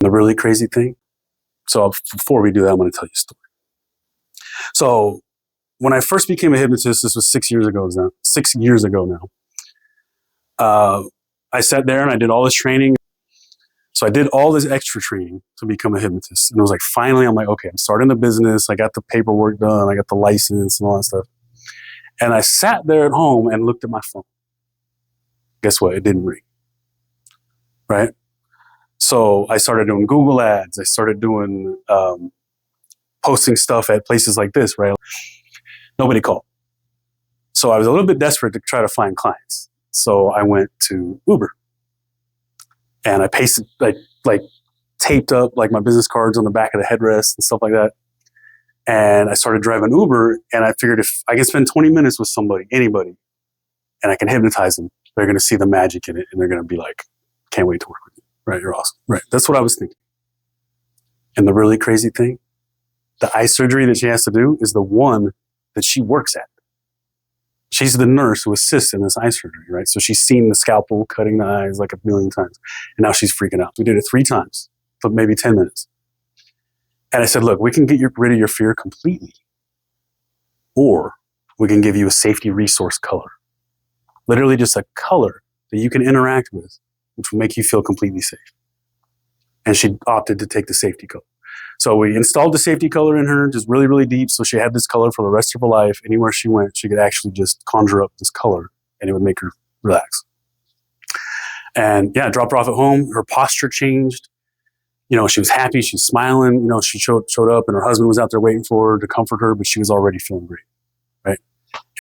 The really crazy thing. So before we do that, I'm going to tell you a story. So when I first became a hypnotist, this was 6 years ago now. 6 years ago now. I sat there and I did all this training. So I did all this extra training to become a hypnotist. And it was like, finally, I'm like, okay, I'm starting the business. I got the paperwork done. I got the license and all that stuff. And I sat there at home and looked at my phone. Guess what? It didn't ring. Right? So I started doing Google ads. I started doing posting stuff at places like this, right? Nobody called. So I was a little bit desperate to try to find clients. So I went to Uber. And I pasted, like taped up like my business cards on the back of the headrest and stuff like that. And I started driving Uber, and I figured if I can spend 20 minutes with somebody, anybody, and I can hypnotize them, they're going to see the magic in it, and they're going to be like, can't wait to work with you. Right? You're awesome. Right. That's what I was thinking. And the really crazy thing, the eye surgery that she has to do is the one that she works at. She's the nurse who assists in this eye surgery, right? So she's seen the scalpel cutting the eyes like 1 million times. And now she's freaking out. We did it 3 times for maybe 10 minutes. And I said, look, we can get rid of your fear completely. Or we can give you a safety resource color. Literally just a color that you can interact with, which will make you feel completely safe. And she opted to take the safety color. So we installed the safety color in her, just really, really deep. So she had this color for the rest of her life. Anywhere she went, she could actually just conjure up this color and it would make her relax. And yeah, dropped her off at home. Her posture changed. You know, she was happy. She was smiling. You know, she showed up and her husband was out there waiting for her to comfort her, but she was already feeling great.